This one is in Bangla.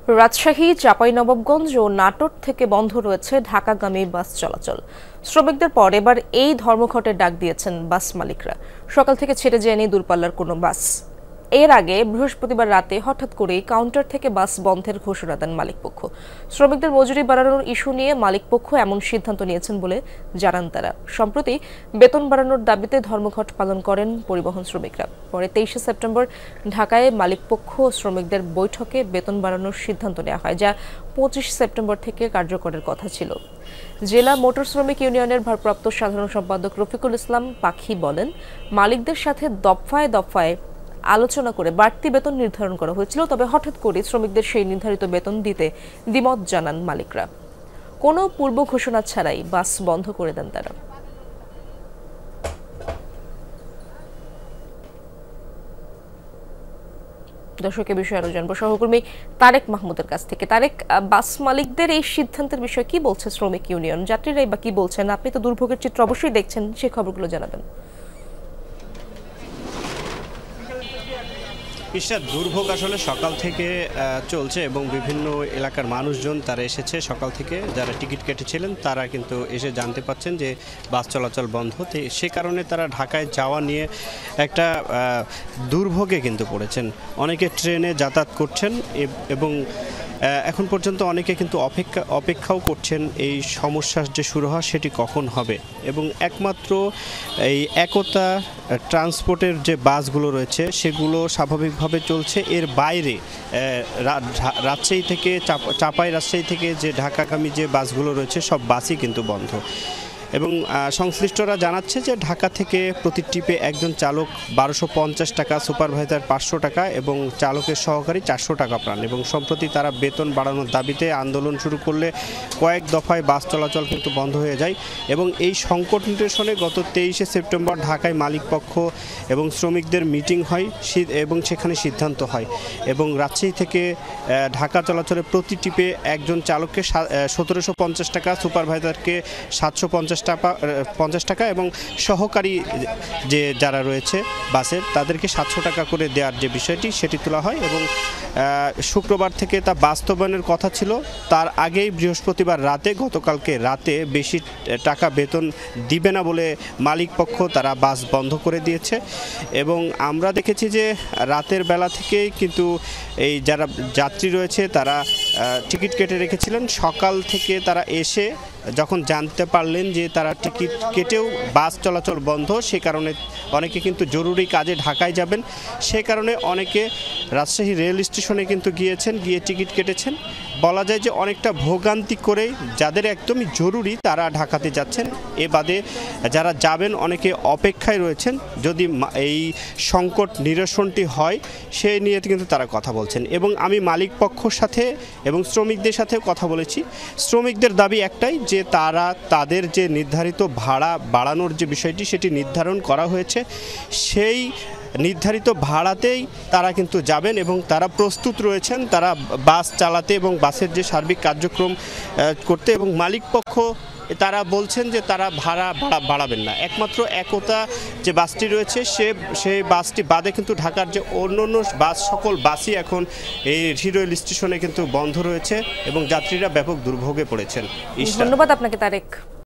রাজশাহী, চাঁপাইনবাবগঞ্জ ও নাটোর থেকে বন্ধ রয়েছে ঢাকাগামী বাস চলাচল। শ্রমিকদের পর এবার এই ধর্মঘটের ডাক দিয়েছেন বাস মালিকরা। সকাল থেকে ছেড়ে যায়নি দূরপাল্লার কোনো বাস। এর আগে বৃহস্পতিবার রাতে হঠাৎ করেই কাউন্টার থেকে বাস বন্ধের ঘোষণা দেন মালিকপক্ষ। শ্রমিকদের মজুরি বাড়ানোর ইস্যু নিয়ে মালিকপক্ষ এমন সিদ্ধান্ত নিয়েছেন বলে জানান তারা। সম্প্রতি বেতন বাড়ানোর দাবিতে ধর্মঘট পালন করেন পরিবহন শ্রমিকরা। পরে 23শে সেপ্টেম্বর ঢাকায় মালিকপক্ষ ও শ্রমিকদের বৈঠকে বেতন বাড়ানোর সিদ্ধান্ত নেওয়া হয়, যা 25 সেপ্টেম্বর থেকে কার্যকরের কথা ছিল। জেলা মোটর শ্রমিক ইউনিয়নের ভারপ্রাপ্ত সাধারণ সম্পাদক রফিকুল ইসলাম পাখি বলেন, মালিকদের সাথে দফায় দফায় আলোচনা করে বাড়তি বেতন নির্ধারণ করা হয়েছিল, তবে হঠাৎ করে শ্রমিকদের সেই নির্ধারিত বেতন দিতে দ্বিমত জানান মালিকরা। কোনো পূর্ব ঘোষণা ছাড়াই বাস বন্ধ করে দেন তারা। দর্শকের বিষয়ে আরো জানবো সহকর্মী তারেক মাহমুদের কাছ থেকে। তারেক, বাস মালিকদের এই সিদ্ধান্তের বিষয়ে কি বলছে শ্রমিক ইউনিয়ন? যাত্রীরাই বা কি বলছেন? আপনি তো দুর্ভোগের চিত্র অবশ্যই দেখছেন, সেই খবরগুলো জানাবেন। দুর্ভোগ আসলে সকাল থেকে চলছে এবং বিভিন্ন এলাকার মানুষজন তারা এসেছে সকাল থেকে, যারা টিকিট কেটেছিলেন তারা কিন্তু এসে জানতে পাচ্ছেন যে বাস চলাচল বন্ধ। সে কারণে তারা ঢাকায় যাওয়া নিয়ে একটা দুর্ভোগে কিন্তু পড়েছেন। অনেকে ট্রেনে যাতায়াত করছেন এবং এখন পর্যন্ত অনেকে কিন্তু অপেক্ষাও করছেন এই সমস্যা যে শুরু হয় সেটি কখন হবে। এবং একমাত্র এই একতা ট্রান্সপোর্টের যে বাসগুলো রয়েছে সেগুলো স্বাভাবিকভাবে চলছে। এর বাইরে রাজশাহী থেকে রাজশাহী থেকে যে ঢাকাগামী যে বাসগুলো রয়েছে সব বাসই কিন্তু বন্ধ। এবং সংশ্লিষ্টরা জানাচ্ছে যে ঢাকা থেকে প্রতি ট্রিপে একজন চালক 1250 টাকা, সুপারভাইজার 500 টাকা এবং চালকের সহকারী 400 টাকা পান। এবং সম্প্রতি তারা বেতন বাড়ানোর দাবিতে আন্দোলন শুরু করলে কয়েক দফায় বাস চলাচল কিন্তু বন্ধ হয়ে যায়। এবং এই সংকট নিরসনে গত 23শে সেপ্টেম্বর ঢাকায় মালিকপক্ষ এবং শ্রমিকদের মিটিং হয় এবং সেখানে সিদ্ধান্ত হয়। এবং রাজশাহী থেকে ঢাকা চলাচলে প্রতি ট্রিপে একজন চালককে 1750 টাকা, সুপারভাইজারকে 750 টাকা এবং সহকারী যে যারা রয়েছে বাসের তাদেরকে 700 টাকা করে দেওয়ার যে বিষয়টি সেটি তোলা হয়। এবং শুক্রবার থেকে তা বাস্তবায়নের কথা ছিল। তার আগেই বৃহস্পতিবার রাতে, গতকালকে রাতে বেশি টাকা বেতন দিবে না বলে মালিকপক্ষ তারা বাস বন্ধ করে দিয়েছে। এবং আমরা দেখেছি যে রাতের বেলা থেকেই কিন্তু এই যারা যাত্রী রয়েছে তারা টিকিট কেটে রেখেছিলেন। সকাল থেকে তারা এসে যখন জানতে পারলেন যে তারা টিকিট কেটেও বাস চলাচল বন্ধ, সে কারণে অনেকে কিন্তু জরুরি কাজে ঢাকায় যাবেন, সে কারণে অনেকে রাজশাহী রেল স্টেশনে কিন্তু গিয়ে টিকিট কেটেছেন। বলা যায় যে অনেকটা ভোগান্তি করে যাদের একদমই জরুরি তারা ঢাকাতে যাচ্ছেন। এ বাদে যারা যাবেন অনেকে অপেক্ষায় রয়েছেন যদি এই সংকট নিরসনটি হয় সেই নিয়ে কিন্তু তারা কথা বলছেন। এবং আমি মালিক পক্ষর সাথে এবং শ্রমিকদের সাথে কথা বলেছি। শ্রমিকদের দাবি একটাই যে তারা তাদের যে নির্ধারিত ভাড়া বাড়ানোর যে বিষয়টি সেটি নির্ধারণ করা হয়েছে, সেই নির্ধারিত ভাড়াতেই তারা কিন্তু যাবেন এবং তারা প্রস্তুত রয়েছেন তারা বাস চালাতে এবং বাসের যে সার্বিক কার্যক্রম করতে। এবং মালিকপক্ষ তারা বলছেন যে তারা ভাড়া বাড়াবেন না। একমাত্র একতা যে বাসটি রয়েছে সেই বাসটি বাদে কিন্তু ঢাকার যে অন্য বাস সকল বাসই এখন এই রেল স্টেশনে কিন্তু বন্ধ রয়েছে এবং যাত্রীরা ব্যাপক দুর্ভোগে পড়েছেন। ধন্যবাদ আপনাকে তারেক।